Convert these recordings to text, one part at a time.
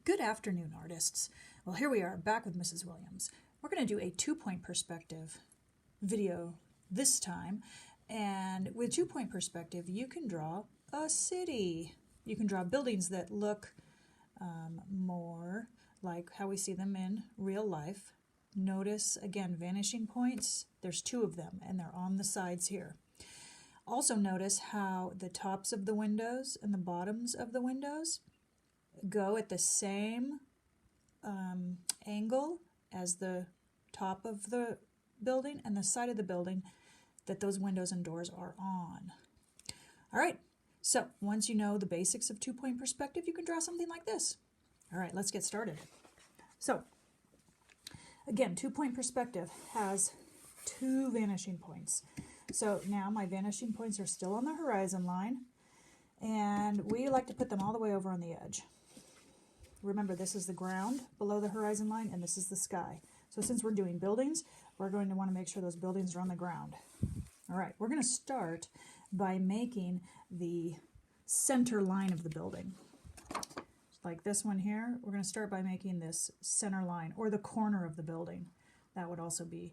Good afternoon, artists. Well, here we are back with Mrs. Williams. We're going to do a two-point perspective video this time. And with two-point perspective, you can draw a city. You can draw buildings that look more like how we see them in real life. Notice, again, vanishing points. There's two of them, and they're on the sides here. Also notice how the tops of the windows and the bottoms of the windows go at the same angle as the top of the building and the side of the building that those windows and doors are on. All right, so once you know the basics of two-point perspective, you can draw something like this. All right, let's get started. So, again, two-point perspective has two vanishing points. So now my vanishing points are still on the horizon line, and we like to put them all the way over on the edge. Remember, this is the ground below the horizon line, and this is the sky. So since we're doing buildings, we're going to want to make sure those buildings are on the ground. All right, we're going to start by making the center line of the building. Like this one here, we're going to start by making this center line, or the corner of the building. That would also be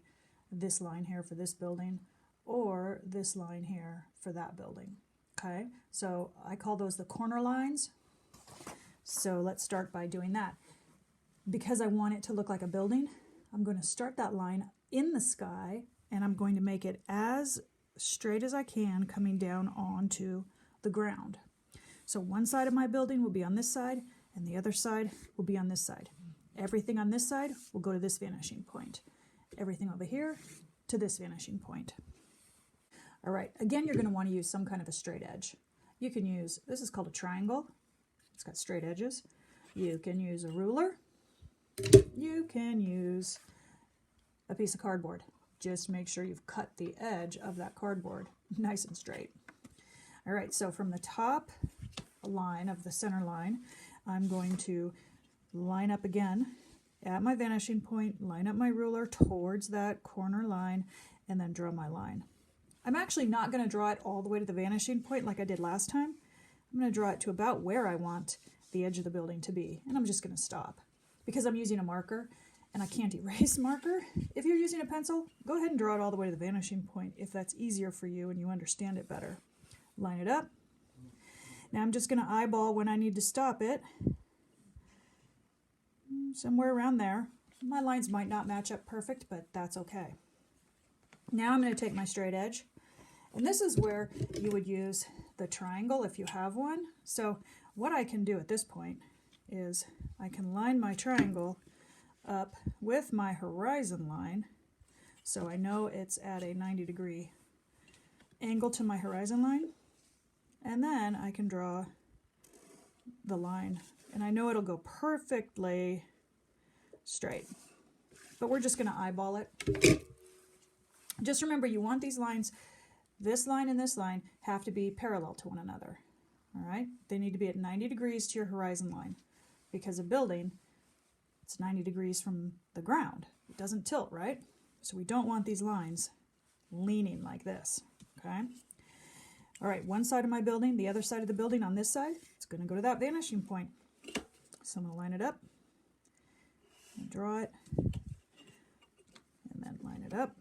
this line here for this building, or this line here for that building. Okay, so I call those the corner lines. So let's start by doing that. Because I want it to look like a building, I'm going to start that line in the sky, and I'm going to make it as straight as I can coming down onto the ground. So one side of my building will be on this side, and the other side will be on this side. Everything on this side will go to this vanishing point. Everything over here to this vanishing point. All right, again, you're going to want to use some kind of a straight edge. You can use, this is called a triangle. It's got straight edges. You can use a ruler. You can use a piece of cardboard. Just make sure you've cut the edge of that cardboard nice and straight. All right, so from the top line of the center line, I'm going to line up again at my vanishing point, line up my ruler towards that corner line, and then draw my line. I'm actually not going to draw it all the way to the vanishing point like I did last time. I'm going to draw it to about where I want the edge of the building to be, and I'm just going to stop. Because I'm using a marker, and I can't erase marker, if you're using a pencil, go ahead and draw it all the way to the vanishing point if that's easier for you and you understand it better. Line it up. Now I'm just going to eyeball when I need to stop it. Somewhere around there. My lines might not match up perfect, but that's okay. Now I'm going to take my straight edge, and this is where you would use the triangle if you have one. So what I can do at this point is I can line my triangle up with my horizon line, so I know it's at a 90-degree angle to my horizon line, and then I can draw the line, and I know it'll go perfectly straight, but we're just going to eyeball it. Just remember, you want these lines, this line and this line have to be parallel to one another. All right, they need to be at 90 degrees to your horizon line, because a building, it's 90 degrees from the ground. It doesn't tilt, right? So we don't want these lines leaning like this, okay? All right, one side of my building, the other side of the building on this side, it's going to go to that vanishing point. So I'm going to line it up, and draw it, and then line it up,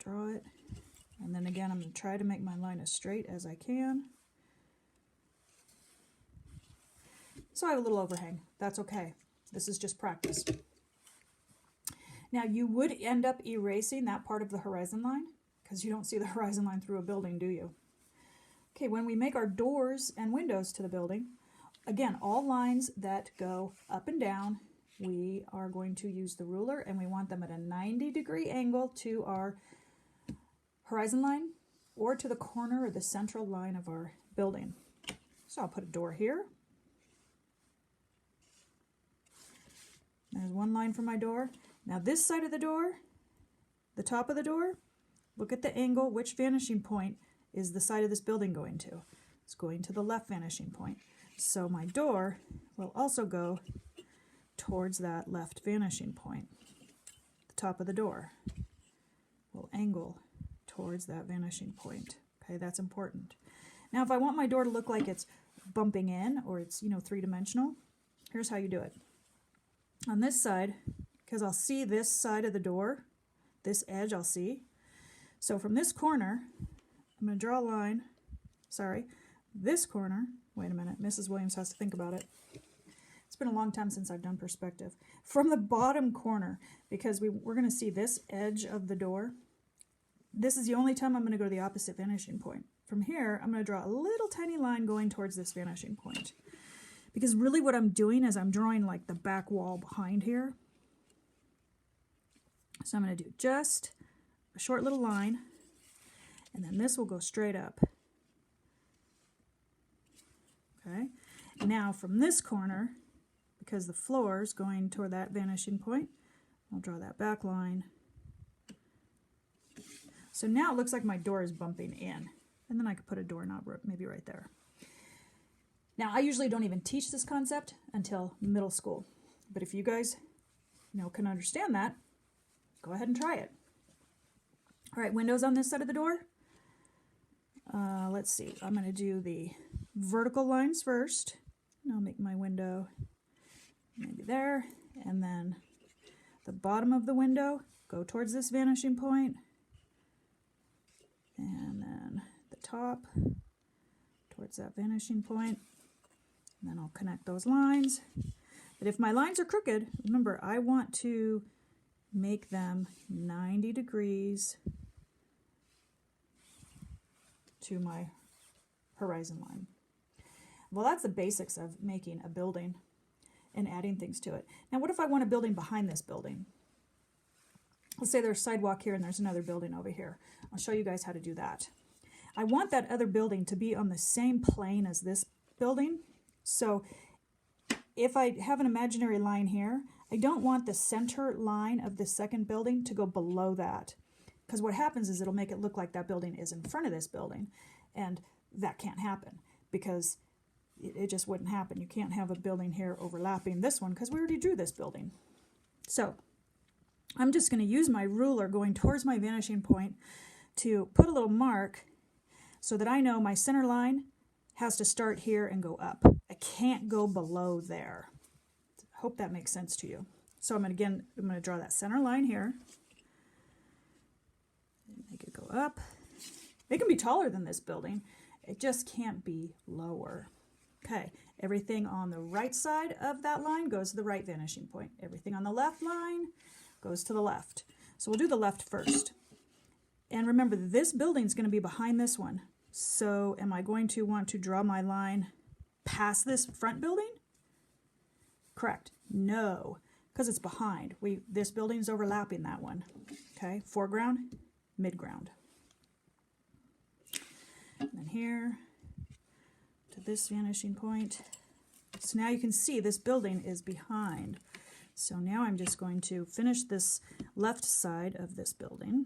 draw it, and then again I'm going to try to make my line as straight as I can. So I have a little overhang. That's okay. This is just practice. Now you would end up erasing that part of the horizon line because you don't see the horizon line through a building, do you? Okay, when we make our doors and windows to the building, again, all lines that go up and down, we are going to use the ruler, and we want them at a 90-degree angle to our horizon line or to the corner or the central line of our building. So I'll put a door here. There's one line for my door. Now this side of the door, the top of the door, look at the angle. Which vanishing point is the side of this building going to? It's going to the left vanishing point. So my door will also go towards that left vanishing point. The top of the door will angle towards that vanishing point. Okay, that's important. Now if I want my door to look like it's bumping in, or it's, three-dimensional. Here's how you do it. On this side, because I'll see this side of the door, this edge I'll see. So from this corner, I'm going to draw a line. Sorry, this corner. Wait a minute, Mrs. Williams has to think about it. It's been a long time since I've done perspective. From the bottom corner, because we're going to see this edge of the door. This is the only time I'm going to go to the opposite vanishing point. From here, I'm going to draw a little tiny line going towards this vanishing point. Because really what I'm doing is I'm drawing like the back wall behind here. So I'm going to do just a short little line, and then this will go straight up. Okay, now from this corner, because the floor is going toward that vanishing point, I'll draw that back line. So now it looks like my door is bumping in, and then I could put a doorknob maybe right there. Now I usually don't even teach this concept until middle school, but if you guys can understand that, go ahead and try it. All right, windows on this side of the door. Let's see, I'm going to do the vertical lines first. And I'll make my window maybe there, and then the bottom of the window, go towards this vanishing point, and then the top towards that vanishing point, and then I'll connect those lines. But if my lines are crooked, remember, I want to make them 90 degrees to my horizon line. Well, that's the basics of making a building and adding things to it. Now, what if I want a building behind this building? Let's say there's a sidewalk here and there's another building over here. I'll show you guys how to do that. I want that other building to be on the same plane as this building. So if I have an imaginary line here, I don't want the center line of the second building to go below that. Because what happens is it'll make it look like that building is in front of this building. And that can't happen because it just wouldn't happen. You can't have a building here overlapping this one because we already drew this building. So I'm just going to use my ruler going towards my vanishing point to put a little mark so that I know my center line has to start here and go up. I can't go below there. Hope that makes sense to you. So I'm going to draw that center line here. Make it go up. It can be taller than this building. It just can't be lower. Okay, everything on the right side of that line goes to the right vanishing point. Everything on the left line goes to the left. So we'll do the left first. And remember, this building is going to be behind this one. So am I going to want to draw my line past this front building? Correct. No, because it's behind. This building is overlapping that one. Okay, foreground, midground. And then here to this vanishing point. So now you can see this building is behind. So now I'm just going to finish this left side of this building.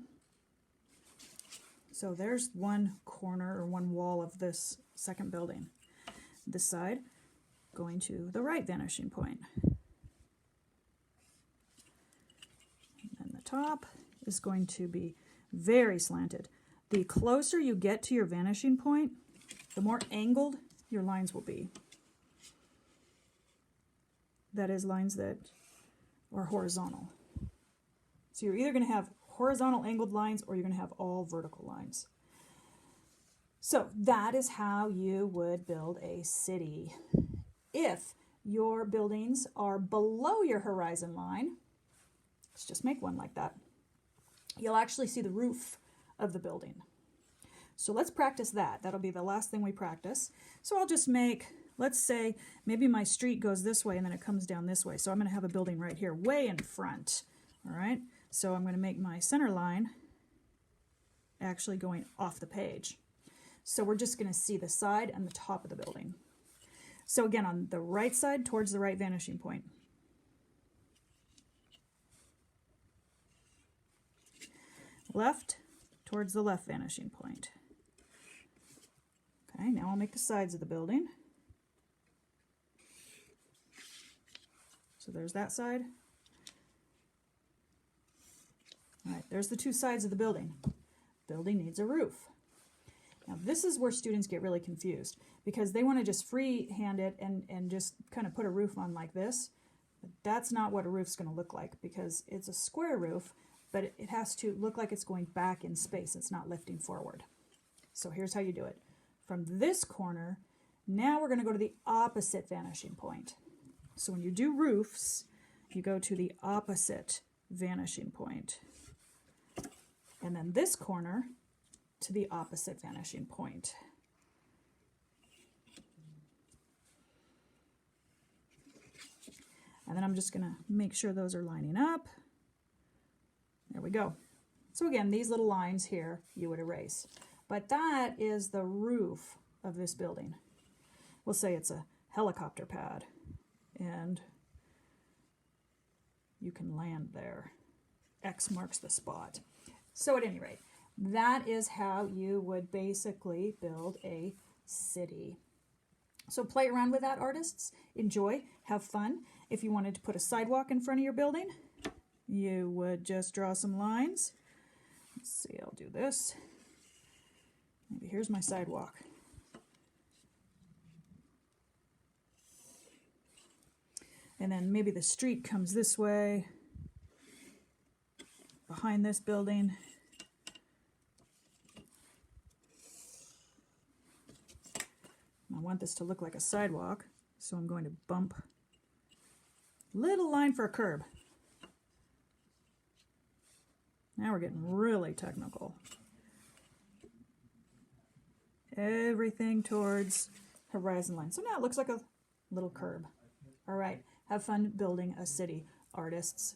So there's one corner or one wall of this second building. This side going to the right vanishing point. And then the top is going to be very slanted. The closer you get to your vanishing point, the more angled your lines will be. That is, lines that are horizontal. So you're either going to have horizontal angled lines or you're going to have all vertical lines. So that is how you would build a city. If your buildings are below your horizon line, let's just make one like that, you'll actually see the roof of the building. So let's practice that. That'll be the last thing we practice. So I'll just make, let's say, maybe my street goes this way and then it comes down this way. So I'm going to have a building right here, way in front. All right. So I'm going to make my center line actually going off the page. So we're just going to see the side and the top of the building. So again, on the right side, towards the right vanishing point. Left, towards the left vanishing point. Okay, now I'll make the sides of the building. So there's that side. All right, there's the two sides of the building. Building needs a roof. Now this is where students get really confused because they want to just freehand it and just kind of put a roof on like this. But that's not what a roof's going to look like because it's a square roof, but it has to look like it's going back in space. It's not lifting forward. So here's how you do it. From this corner, now we're going to go to the opposite vanishing point. So when you do roofs, you go to the opposite vanishing point. And then this corner to the opposite vanishing point. And then I'm just going to make sure those are lining up. There we go. So again, these little lines here you would erase. But that is the roof of this building. We'll say it's a helicopter pad. And you can land there. X marks the spot. So at any rate, that is how you would basically build a city. So play around with that, artists. Enjoy, have fun. If you wanted to put a sidewalk in front of your building, you would just draw some lines. Let's see, I'll do this. Maybe here's my sidewalk. And then maybe the street comes this way, behind this building. I want this to look like a sidewalk, so I'm going to bump a little line for a curb. Now we're getting really technical. Everything towards horizon line. So now it looks like a little curb. All right, have fun building a city, artists.